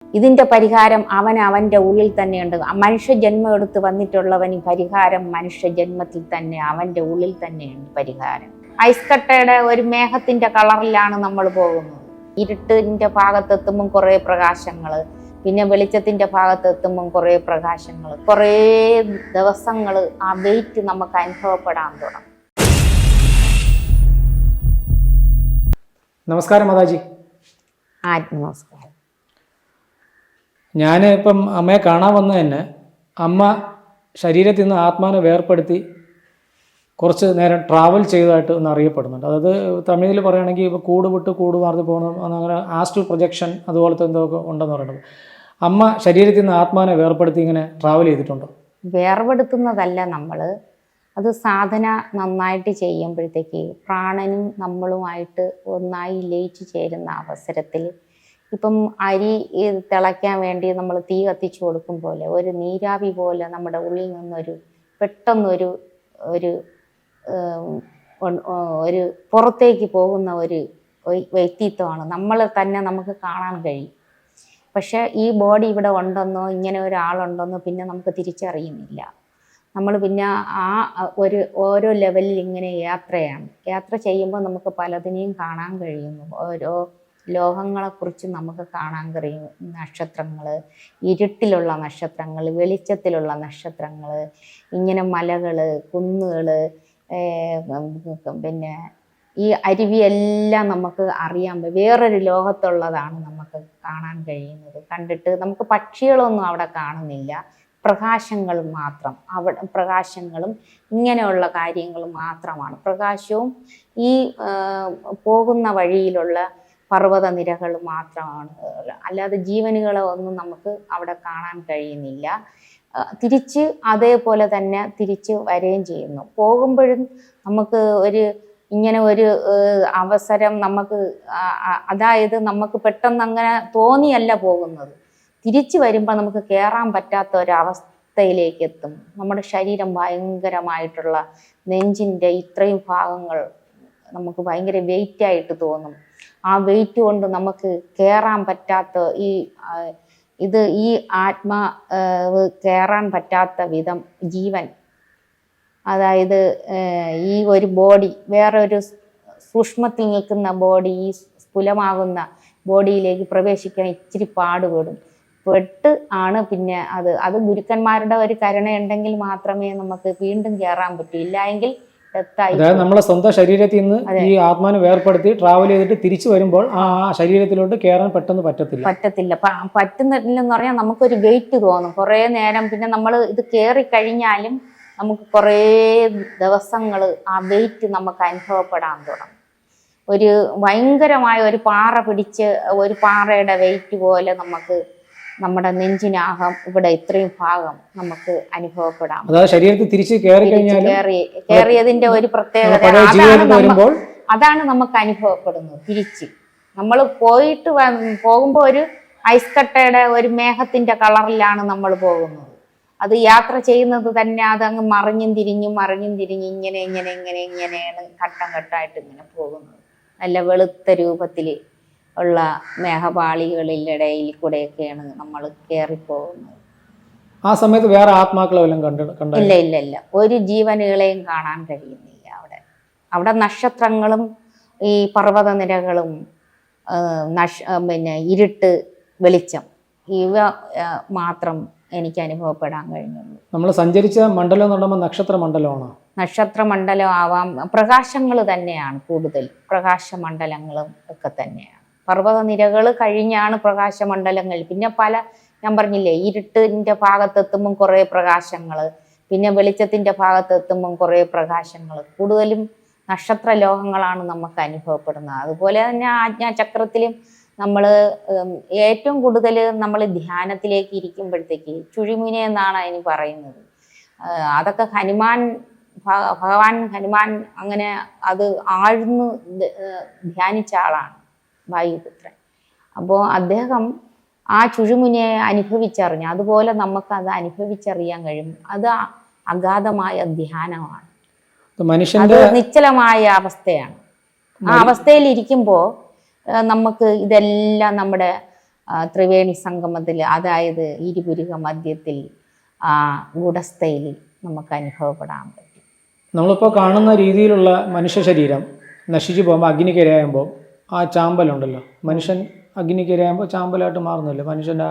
ഇതിൻ്റെ പരിഹാരം അവൻ്റെ ഉള്ളിൽ തന്നെയുണ്ട്. മനുഷ്യ ജന്മം എടുത്ത് വന്നിട്ടുള്ളവന് പരിഹാരം മനുഷ്യ ജന്മത്തിൽ തന്നെ അവൻ്റെ ഉള്ളിൽ തന്നെയുണ്ട് പരിഹാരം. ഐസ് കട്ടയുടെ ഒരു മേഘത്തിൻ്റെ കളറിലാണ് നമ്മൾ പോകുന്നത്. ഇരുട്ടിൻ്റെ ഭാഗത്തെത്തുമ്പം കുറേ പ്രകാശങ്ങൾ, പിന്നെ വെളിച്ചത്തിൻ്റെ ഭാഗത്തെത്തുമ്പം കുറേ പ്രകാശങ്ങൾ, കുറേ ദിവസങ്ങൾ ആ വെയിറ്റ് നമുക്ക് അനുഭവപ്പെടാൻ തുടങ്ങും. നമസ്കാരം മാതാജി. നമസ്കാരം. ഞാൻ ഇപ്പം അമ്മയെ കാണാൻ വന്നത് തന്നെ അമ്മ ശരീരത്തിൽ നിന്ന് ആത്മാവിനെ വേർപ്പെടുത്തി കുറച്ച് നേരം ട്രാവൽ ചെയ്തതായിട്ട് ഒന്ന് അറിയപ്പെടുന്നുണ്ട്. അതായത് തമിഴിൽ പറയുകയാണെങ്കിൽ ഇപ്പോൾ കൂട് വിട്ട് കൂട് മാറി പോകണം, അങ്ങനെ ആസ്ട്രൽ പ്രൊജക്ഷൻ അതുപോലത്തെ എന്തൊക്കെ ഉണ്ടെന്ന് പറയുന്നത്. അമ്മ ശരീരത്തിൽ നിന്ന് ആത്മാവിനെ വേർപ്പെടുത്തി ഇങ്ങനെ ട്രാവൽ ചെയ്തിട്ടുണ്ടോ? വേർപെടുത്തുന്നതല്ല നമ്മൾ, അത് സാധന നന്നായിട്ട് ചെയ്യുമ്പോഴത്തേക്ക് പ്രാണനും നമ്മളുമായിട്ട് ഒന്നായി ലയിച്ചു ചേരുന്ന അവസരത്തിൽ ഇപ്പം അരി തിളയ്ക്കാൻ വേണ്ടി നമ്മൾ തീ കത്തിച്ചു കൊടുക്കും പോലെ ഒരു നീരാവി പോലെ നമ്മുടെ ഉള്ളിൽ നിന്നൊരു പെട്ടെന്നൊരു ഒരു ഒരു പുറത്തേക്ക് പോകുന്ന ഒരു വ്യക്തിത്വമാണ് നമ്മൾ തന്നെ നമുക്ക് കാണാൻ കഴിയും. പക്ഷെ ഈ ബോഡി ഇവിടെ ഉണ്ടെന്നോ ഇങ്ങനെ ഒരാളുണ്ടെന്നോ പിന്നെ നമുക്ക് തിരിച്ചറിയുന്നില്ല. നമ്മൾ പിന്നെ ആ ഓരോ ലെവലിൽ ഇങ്ങനെ യാത്രയാണ്. യാത്ര ചെയ്യുമ്പോൾ നമുക്ക് പലതിനെയും കാണാൻ കഴിയുന്നു. ഓരോ ലോകങ്ങളെക്കുറിച്ച് നമുക്ക് കാണാൻ കഴിയും. നക്ഷത്രങ്ങൾ, ഇരുട്ടിലുള്ള നക്ഷത്രങ്ങൾ, വെളിച്ചത്തിലുള്ള നക്ഷത്രങ്ങൾ, ഇങ്ങനെ മലകൾ, കുന്നുകൾ, പിന്നെ ഈ അരുവിയെല്ലാം നമുക്ക് അറിയാൻ വേറൊരു ലോകത്തുള്ളതാണ് നമുക്ക് കാണാൻ കഴിയുന്നത്. കണ്ടിട്ട് നമുക്ക് പക്ഷികളൊന്നും അവിടെ കാണുന്നില്ല, പ്രകാശങ്ങൾ മാത്രം. അവിടെ പ്രകാശങ്ങളും ഇങ്ങനെയുള്ള കാര്യങ്ങൾ മാത്രമാണ്. പ്രകാശവും ഈ പോകുന്ന വഴിയിലുള്ള പർവ്വതനിരകൾ മാത്രമാണ്. അല്ലാതെ ജീവനുകളെ ഒന്നും നമുക്ക് അവിടെ കാണാൻ കഴിയുന്നില്ല. തിരിച്ച് അതേപോലെ തന്നെ തിരിച്ച് വരികയും ചെയ്യുന്നു. പോകുമ്പോഴും നമുക്ക് ഇങ്ങനെ ഒരു അവസരം നമുക്ക്, അതായത് നമുക്ക് പെട്ടെന്ന് അങ്ങനെ തോന്നിയല്ല പോകുന്നത്. തിരിച്ചു വരുമ്പോൾ നമുക്ക് കയറാൻ പറ്റാത്ത ഒരവസ്ഥയിലേക്ക് എത്തും. നമ്മുടെ ശരീരം ഭയങ്കരമായിട്ടുള്ള നെഞ്ചിൻ്റെ ഇത്രയും ഭാഗങ്ങൾ നമുക്ക് ഭയങ്കര വെയിറ്റായിട്ട് തോന്നും. ആ വെയിറ്റ് കൊണ്ട് നമുക്ക് കയറാൻ പറ്റാത്ത ഈ ആത്മാവ് കയറാൻ പറ്റാത്ത വിധം ജീവൻ, അതായത് ഈ ഒരു ബോഡി വേറെ ഒരു സൂക്ഷ്മത്തിൽ നിൽക്കുന്ന ബോഡി ഈ സ്ഥൂലമാകുന്ന ബോഡിയിലേക്ക് പ്രവേശിക്കാൻ ഇച്ചിരി പാടുപെടും. ആണ് പിന്നെ അത് ഗുരുക്കന്മാരുടെ ഒരു കരുണയുണ്ടെങ്കിൽ മാത്രമേ നമുക്ക് വീണ്ടും കയറാൻ പറ്റൂ. ഇല്ലായെങ്കിൽ അതായത് നമ്മളെ സ്വന്തം ശരീരത്തിൽ നിന്ന് ഈ ആത്മാവിനെ വേർപ്പെടുത്തി ട്രാവൽ ചെയ്തിട്ട് തിരിച്ചു വരുമ്പോൾ ആ ശരീരത്തിലോട്ട് കയറാൻ പെട്ടെന്ന് പറ്റത്തില്ല. പറ്റുന്നില്ലെന്ന് പറഞ്ഞാൽ നമുക്കൊരു വെയിറ്റ് തോന്നും കുറേ നേരം. പിന്നെ നമ്മൾ ഇത് കയറി കഴിഞ്ഞാലും നമുക്ക് കുറേ ദിവസങ്ങൾ ആ വെയിറ്റ് നമുക്ക് അനുഭവപ്പെടാൻ തുടങ്ങും. ഒരു ഭയങ്കരമായ ഒരു പാറ പിടിച്ച് ഒരു പാറയുടെ വെയിറ്റ് പോലെ നമുക്ക് നമ്മുടെ നെഞ്ചിനാകം ഇവിടെ ഇത്രയും ഭാഗം നമുക്ക് അനുഭവപ്പെടാം. ശരീരത്തിൽ തിരിച്ച് കയറിയതിന്റെ ഒരു പ്രത്യേകത അതാണ് നമുക്ക് അനുഭവപ്പെടുന്നത്. തിരിച്ച് നമ്മൾ പോകുമ്പോൾ ഒരു ഐസ് കട്ടയുടെ ഒരു മേഘത്തിന്റെ കളറിലാണ് നമ്മൾ പോകുന്നത്. അത് യാത്ര ചെയ്യുന്നത് തന്നെ അതങ്ങ് മറിഞ്ഞും തിരിഞ്ഞും ഇങ്ങനെയാണ് ഘട്ടം ഘട്ടമായിട്ട് ഇങ്ങനെ പോകുന്നത്. നല്ല വെളുത്ത രൂപത്തിൽ ഉള്ള മേഘപാളികളിലിടയിൽ കൂടെയൊക്കെയാണ് നമ്മൾ കയറിപ്പോകുന്നത്. ആ സമയത്ത് വേറെ ആത്മാക്കളെ വല്ലതും ഇല്ല, ഒരു ജീവനുകളെയും കാണാൻ കഴിയുന്നില്ല. അവിടെ നക്ഷത്രങ്ങളും ഈ പർവ്വതനിരകളും പിന്നെ ഇരുട്ട്, വെളിച്ചം, ഇവ മാത്രം എനിക്ക് അനുഭവപ്പെടാൻ കഴിഞ്ഞുള്ളൂ. നമ്മൾ സഞ്ചരിച്ച മണ്ഡലം എന്ന് പറയുമ്പോൾ നക്ഷത്ര മണ്ഡലമാണോ? നക്ഷത്രമണ്ഡലം ആവാം, പ്രകാശങ്ങൾ തന്നെയാണ് കൂടുതൽ. പ്രകാശമണ്ഡലങ്ങളും ഒക്കെ തന്നെയാണ്. പർവ്വതനിരകൾ കഴിഞ്ഞാണ് പ്രകാശമണ്ഡലങ്ങൾ. പിന്നെ ഞാൻ പറഞ്ഞില്ലേ, ഇരുട്ടിൻ്റെ ഭാഗത്തെത്തുമ്പം കുറേ പ്രകാശങ്ങൾ, പിന്നെ വെളിച്ചത്തിൻ്റെ ഭാഗത്തെത്തുമ്പം കുറേ പ്രകാശങ്ങൾ. കൂടുതലും നക്ഷത്ര ലോകങ്ങളാണ് നമുക്ക് അനുഭവപ്പെടുന്നത്. അതുപോലെ തന്നെ ആജ്ഞാചക്രത്തിലും നമ്മൾ ഏറ്റവും കൂടുതൽ നമ്മൾ ധ്യാനത്തിലേക്ക് ഇരിക്കുമ്പോഴത്തേക്ക് ചുഴിമുനെ എന്നാണ് അതിന് പറയുന്നത്. അതൊക്കെ ഭഗവാൻ ഹനുമാൻ അങ്ങനെ അത് ആഴ്ന്ന് ധ്യാനിച്ച ആളാണ് വായുപുത്രൻ. അപ്പോൾ അദ്ദേഹം ആ ചുഴിമുനിയെ അനുഭവിച്ചറിഞ്ഞു. അതുപോലെ നമുക്ക് അനുഭവിച്ചറിയാൻ കഴിയും. അത് അഗാധമായ ധ്യാനമാണ്, അത് നിശ്ചലമായ അവസ്ഥയാണ്. ആ അവസ്ഥയിൽ ഇരിക്കുമ്പോൾ നമുക്ക് ഇതെല്ലാം നമ്മുടെ ത്രിവേണി സംഗമത്തിൽ, അതായത് ഇരുപുരുക മധ്യത്തിൽ ആ ഗുഡസ്ഥയിൽ നമുക്ക് അനുഭവപ്പെടാൻ പറ്റും. നമ്മളിപ്പോൾ കാണുന്ന രീതിയിലുള്ള മനുഷ്യ ശരീരം നശിച്ചു പോകുമ്പോൾ അഗ്നിക്കിരയാകുമ്പോൾ ആ ചാമ്പലുണ്ടല്ലോ, മനുഷ്യൻ അഗ്നിക്കിരയാകുമ്പോൾ ചാമ്പലായിട്ട് മാറുന്നില്ല. മനുഷ്യൻ്റെ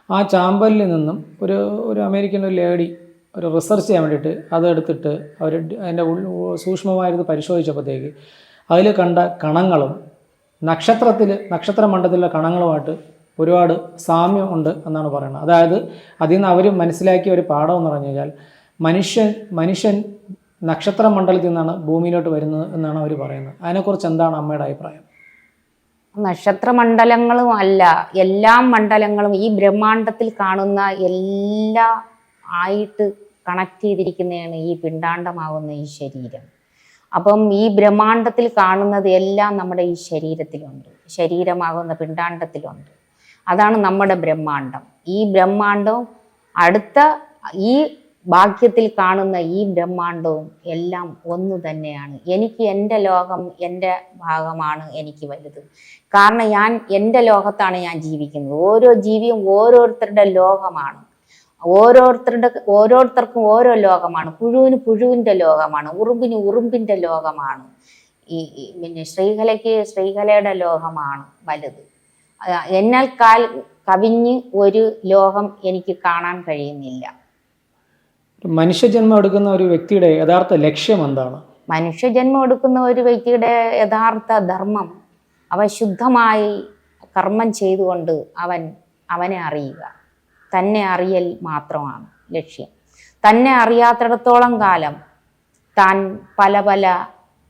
ആ ചാമ്പലിൽ നിന്നും ഒരു അമേരിക്കൻ ഒരു ലേഡി ഒരു റിസർച്ച് ചെയ്യാൻ വേണ്ടിയിട്ട് അതെടുത്തിട്ട് അവർ അതിൻ്റെ സൂക്ഷ്മമായത് പരിശോധിച്ചപ്പോഴത്തേക്ക് അതിൽ കണ്ട കണങ്ങളും നക്ഷത്രമണ്ഡലത്തിലെ കണങ്ങളുമായിട്ട് ഒരുപാട് സാമ്യം ഉണ്ട് എന്നാണ് പറയുന്നത്. അതായത് അതിൽ നിന്ന് അവർ മനസ്സിലാക്കിയ ഒരു പാഠം എന്ന് പറഞ്ഞു കഴിഞ്ഞാൽ മനുഷ്യൻ നക്ഷത്രമണ്ഡലത്തിൽ നിന്നാണ് ഭൂമിയിലോട്ട് വരുന്നത് എന്നാണ് അവർ പറയുന്നത്. അതിനെക്കുറിച്ച് എന്താണ് അമ്മയുടെ അഭിപ്രായം? നക്ഷത്രമണ്ഡലങ്ങളും അല്ല, എല്ലാ മണ്ഡലങ്ങളും ഈ ബ്രഹ്മാണ്ടത്തിൽ കാണുന്ന എല്ലാ ആയിട്ട് കണക്ട് ചെയ്തിരിക്കുന്നതാണ് ഈ പിണ്ഡാണ്ടമാകുന്ന ഈ ശരീരം. അപ്പം ഈ ബ്രഹ്മാണ്ടത്തിൽ കാണുന്നത് എല്ലാം നമ്മുടെ ഈ ശരീരത്തിലുണ്ട്, ശരീരമാകുന്ന പിണ്ഡാണ്ടത്തിലുണ്ട്. അതാണ് നമ്മുടെ ബ്രഹ്മാണ്ടം. ഈ ബ്രഹ്മാണ്ടവും അടുത്ത ഈ ഭാഗ്യത്തിൽ കാണുന്ന ഈ ബ്രഹ്മാണ്ടവും എല്ലാം ഒന്നു തന്നെയാണ്. എനിക്ക് എൻ്റെ ലോകം, എൻ്റെ ഭാഗമാണ് എനിക്ക് വലുത്. കാരണം എൻ്റെ ലോകത്താണ് ഞാൻ ജീവിക്കുന്നത്. ഓരോ ജീവിയും ഓരോരുത്തരുടെ ലോകമാണ്. ഓരോരുത്തർക്കും ഓരോ ലോകമാണ്. പുഴുവിന് പുഴുവിൻ്റെ ലോകമാണ്, ഉറുമ്പിന് ഉറുമ്പിൻ്റെ ലോകമാണ്. പിന്നെ ശ്രീകലയുടെ ലോകമാണ് വലുത്. എന്നാൽ കവിഞ്ഞ് ഒരു ലോകം എനിക്ക് കാണാൻ കഴിയുന്നില്ല. മനുഷ്യജന്മം എടുക്കുന്ന ഒരു വ്യക്തിയുടെ യഥാർത്ഥ ലക്ഷ്യം എന്താണ്? മനുഷ്യജന്മം എടുക്കുന്ന ഒരു വ്യക്തിയുടെ യഥാർത്ഥ ധർമ്മം, അവൻ ശുദ്ധമായി കർമ്മം ചെയ്തുകൊണ്ട് അവനെ അറിയുക. തന്നെ അറിയൽ മാത്രമാണ് ലക്ഷ്യം. തന്നെ അറിയാത്തിടത്തോളം കാലം താൻ പല പല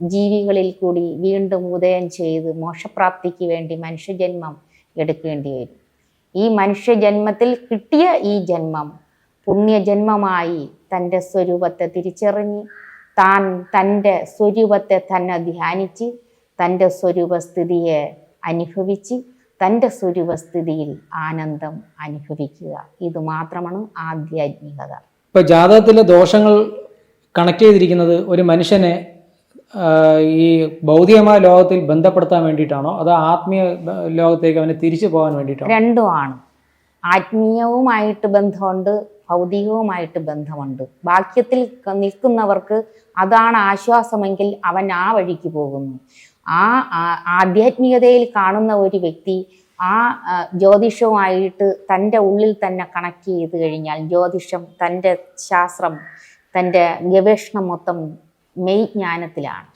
ജീവികളിൽ കൂടി വീണ്ടും ഉദയം ചെയ്ത് മോക്ഷപ്രാപ്തിക്ക് വേണ്ടി മനുഷ്യജന്മം എടുക്കേണ്ടി വരും. ഈ മനുഷ്യജന്മത്തിൽ കിട്ടിയ ഈ ജന്മം പുണ്യജന്മമായി തൻ്റെ സ്വരൂപത്തെ തിരിച്ചറിഞ്ഞ് തൻ്റെ സ്വരൂപത്തെ തന്നെ ധ്യാനിച്ച് തൻ്റെ സ്വരൂപസ്ഥിതിയെ അനുഭവിച്ച് തൻ്റെ സ്വരൂപസ്ഥിതിയിൽ ആനന്ദം അനുഭവിക്കുക. ഇത് മാത്രമാണ് ആധ്യാത്മികത. ഇപ്പോൾ ജാതകത്തിലെ ദോഷങ്ങൾ കണക്ട് ചെയ്തിരിക്കുന്നത് ഒരു മനുഷ്യനെ ഈ ഭൗതികമായ ലോകത്തിൽ ബന്ധപ്പെടുത്താൻ വേണ്ടിയിട്ടാണോ അതോ ആത്മീയ ലോകത്തേക്ക് അവനെ തിരിച്ചു പോകാൻ വേണ്ടിയിട്ടാണോ? രണ്ടുമാണ്. ആത്മീയവുമായിട്ട് ബന്ധമുണ്ട്, ഭൗതികവുമായിട്ട് ബന്ധമുണ്ട്. വാക്യത്തിൽ നിൽക്കുന്നവർക്ക് അതാണ് ആശ്വാസമെങ്കിൽ അവൻ ആ വഴിക്ക് പോകുന്നു. ആധ്യാത്മികതയിൽ കാണുന്ന ഒരു വ്യക്തി ജ്യോതിഷവുമായിട്ട് തൻ്റെ ഉള്ളിൽ തന്നെ കണക്ട് ചെയ്ത് കഴിഞ്ഞാൽ ജ്യോതിഷം, തൻ്റെ ശാസ്ത്രം, തൻ്റെ ഗവേഷണം മൊത്തം മെയ് ജ്ഞാനത്തിലാണ്.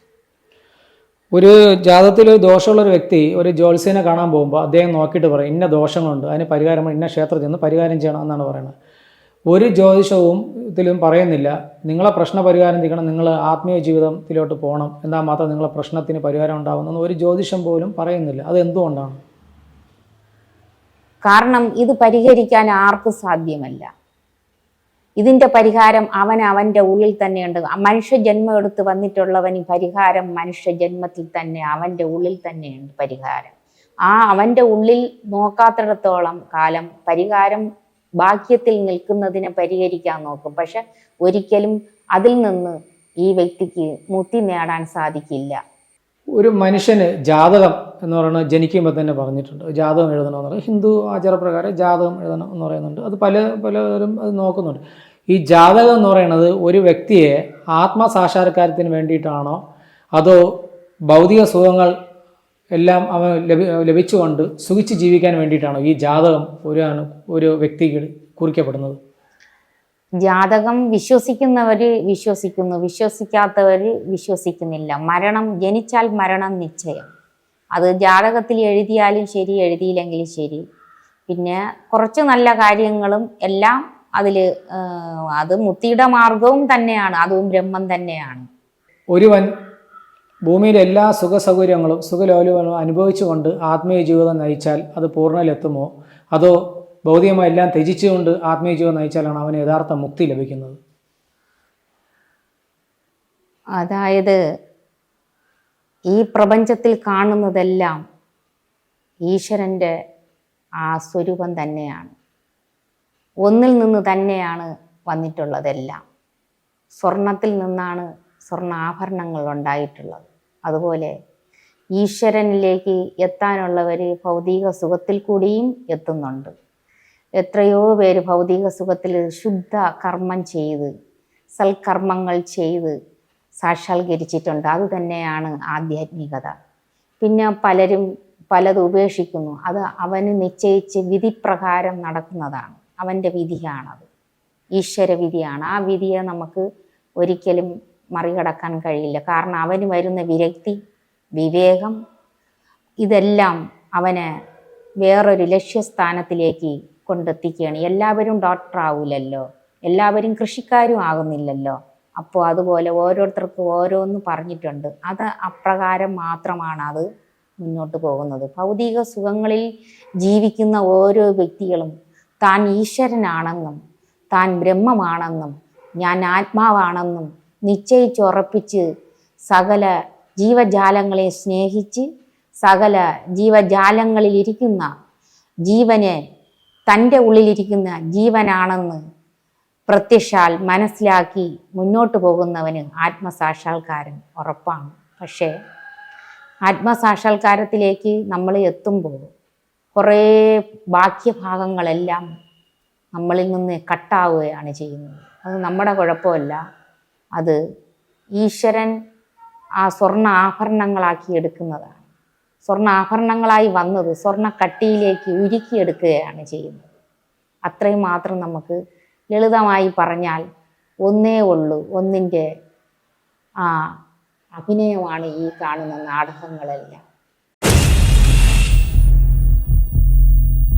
ഒരു ജാതകത്തിൽ ദോഷമുള്ളൊരു വ്യക്തി ഒരു ജ്യോത്സ്യനെ കാണാൻ പോകുമ്പോൾ അദ്ദേഹം നോക്കിയിട്ട് പറയും ഇന്ന ദോഷങ്ങളുണ്ട്, അതിന് പരിഹാരം ഇന്ന ക്ഷേത്രത്തിൽ നിന്ന് പരിഹാരം ചെയ്യണം എന്നാണ് പറയുന്നത്. ഒരു ജ്യോതിഷവും ഇതിലും പറയുന്നില്ല നിങ്ങളെ പ്രശ്ന പരിഹാരം തീരണം, നിങ്ങൾ ആത്മീയ ജീവിതത്തിലോട്ട് പോകണം, എന്നാൽ മാത്രം നിങ്ങളെ പ്രശ്നത്തിന് പരിഹാരം ഉണ്ടാകുമെന്ന് ഒരു ജ്യോതിഷം പോലും പറയുന്നില്ല. അത് എന്തുകൊണ്ടാണ്? കാരണം ഇത് പരിഹരിക്കാൻ ആർക്കും സാധ്യമല്ല. ഇതിൻ്റെ പരിഹാരം അവൻ്റെ ഉള്ളിൽ തന്നെയുണ്ട്. മനുഷ്യജന്മം എടുത്ത് വന്നിട്ടുള്ളവന് പരിഹാരം മനുഷ്യജന്മത്തിൽ തന്നെ അവൻ്റെ ഉള്ളിൽ തന്നെയുണ്ട് പരിഹാരം. അവൻ്റെ ഉള്ളിൽ നോക്കാത്തിടത്തോളം കാലം പരിഹാരം ബാഹ്യത്തിൽ നിൽക്കുന്നതിനെ പരിഹരിക്കാൻ നോക്കും. പക്ഷെ ഒരിക്കലും അതിൽ നിന്ന് ഈ വ്യക്തിക്ക് മുക്തി നേടാൻ സാധിക്കില്ല. ഒരു മനുഷ്യന് ജാതകം എന്ന് പറയുന്നത് ജനിക്കുമ്പോൾ തന്നെ പറഞ്ഞിട്ടുണ്ട്, ജാതകം എഴുതണമെന്ന് പറയുന്നത് ഹിന്ദു ആചാരപ്രകാരം ജാതകം എഴുതണം എന്ന് പറയുന്നുണ്ട്. അത് പലരും അത് നോക്കുന്നുണ്ട്. ഈ ജാതകം എന്ന് പറയുന്നത് ഒരു വ്യക്തിയെ ആത്മസാക്ഷാത്കാരത്തിന് വേണ്ടിയിട്ടാണോ അതോ ഭൗതിക സുഖങ്ങൾ എല്ലാം അവൻ ലഭിച്ചുകൊണ്ട് സുഖിച്ച് ജീവിക്കാൻ വേണ്ടിയിട്ടാണോ ഈ ജാതകം ഒരു വ്യക്തിക്ക് കുറിക്കപ്പെടുന്നത്? ജാതകം വിശ്വസിക്കുന്നവർ വിശ്വസിക്കുന്നു, വിശ്വസിക്കാത്തവർ വിശ്വസിക്കുന്നില്ല. ജനിച്ചാൽ മരണം നിശ്ചയം. അത് ജാതകത്തിൽ എഴുതിയാലും ശരി, എഴുതിയില്ലെങ്കിലും ശരി. പിന്നെ കുറച്ച് നല്ല കാര്യങ്ങളും എല്ലാം അത് മുക്തിയുടെ മാർഗവും തന്നെയാണ്, അതും ബ്രഹ്മം തന്നെയാണ്. ഒരുവൻ ഭൂമിയിലെ എല്ലാ സുഖസൗകര്യങ്ങളും സുഖലോലുകളും അനുഭവിച്ചുകൊണ്ട് ആത്മീയ ജീവിതം നയിച്ചാൽ അത് പൂർണ്ണയിലെത്തുമോ അതോ ഭൗതികമായി എല്ലാം ത്യജിച്ചുകൊണ്ട് ആത്മീയ ജീവിതം നയിച്ചാലാണ് അവന് യഥാർത്ഥ മുക്തി ലഭിക്കുന്നത്? അതായത് ഈ പ്രപഞ്ചത്തിൽ കാണുന്നതെല്ലാം ഈശ്വരൻ്റെ ആ സ്വരൂപം തന്നെയാണ്. ഒന്നിൽ നിന്ന് തന്നെയാണ് വന്നിട്ടുള്ളതെല്ലാം. സ്വർണത്തിൽ നിന്നാണ് സ്വർണ്ണാഭരണങ്ങൾ ഉണ്ടായിട്ടുള്ളത്. അതുപോലെ ഈശ്വരനിലേക്ക് എത്താനുള്ളവർ ഭൗതിക സുഖത്തിൽ കൂടിയും എത്തുന്നുണ്ട്. എത്രയോ പേര് ഭൗതിക സുഖത്തിൽ ശുദ്ധ കർമ്മം ചെയ്ത് സൽക്കർമ്മങ്ങൾ ചെയ്ത് സാക്ഷാത്കരിച്ചിട്ടുണ്ട്. അത് തന്നെയാണ് ആധ്യാത്മികത. പിന്നെ പലരും പലത് ഉപേക്ഷിക്കുന്നു. അത് അവന് നിശ്ചയിച്ച് വിധിപ്രകാരം നടക്കുന്നതാണ്. അവൻ്റെ വിധിയാണത്, ഈശ്വര വിധിയാണ്. ആ വിധിയെ നമുക്ക് ഒരിക്കലും മറികടക്കാൻ കഴിയില്ല. കാരണം അവന് വരുന്ന വിരക്തി, വിവേകം, ഇതെല്ലാം അവനെ വേറൊരു ലക്ഷ്യസ്ഥാനത്തിലേക്ക് കൊണ്ടെത്തിക്കുകയാണ്. എല്ലാവരും ഡോക്ടർ ആവില്ലല്ലോ, എല്ലാവരും കൃഷിക്കാരും ആകുന്നില്ലല്ലോ. അപ്പോൾ അതുപോലെ ഓരോരുത്തർക്കും ഓരോന്ന് പറഞ്ഞിട്ടുണ്ട്. അത് അപ്രകാരം മാത്രമാണ് അത് മുന്നോട്ട് പോകുന്നത്. ഭൗതിക സുഖങ്ങളിൽ ജീവിക്കുന്ന ഓരോ വ്യക്തികളും താൻ ഈശ്വരനാണെന്നും താൻ ബ്രഹ്മമാണെന്നും ഞാൻ ആത്മാവാണെന്നും നിശ്ചയിച്ചുറപ്പിച്ച് സകല ജീവജാലങ്ങളെ സ്നേഹിച്ച് സകല ജീവജാലങ്ങളിലിരിക്കുന്ന ജീവനെ തൻ്റെ ഉള്ളിലിരിക്കുന്ന ജീവനാണെന്ന് പ്രത്യക്ഷാൽ മനസ്സിലാക്കി മുന്നോട്ട് പോകുന്നവന് ആത്മസാക്ഷാത്കാരം ഉറപ്പാണ്. പക്ഷേ ആത്മസാക്ഷാത്കാരത്തിലേക്ക് നമ്മൾ എത്തുമ്പോൾ കുറേ ബാഹ്യഭാഗങ്ങളെല്ലാം നമ്മളിൽ നിന്ന് കട്ടാവുകയാണ് ചെയ്യുന്നത്. അത് നമ്മുടെ കുഴപ്പമല്ല. അത് ഈശ്വരൻ ആ സ്വർണ്ണ ആഭരണങ്ങളാക്കി എടുക്കുന്നതാണ്. സ്വർണ്ണ ആഭരണങ്ങളായി വന്നത് സ്വർണ്ണ കട്ടിയിലേക്ക് ഉരുക്കിയെടുക്കുകയാണ് ചെയ്യുന്നത്. അത്രയും മാത്രം നമുക്ക് ലളിതമായി പറഞ്ഞാൽ ഒന്നേ ഉള്ളൂ. ഒന്നിൻ്റെ അഭിനയമാണ് ഈ കാണുന്ന നാടകങ്ങളെല്ലാം.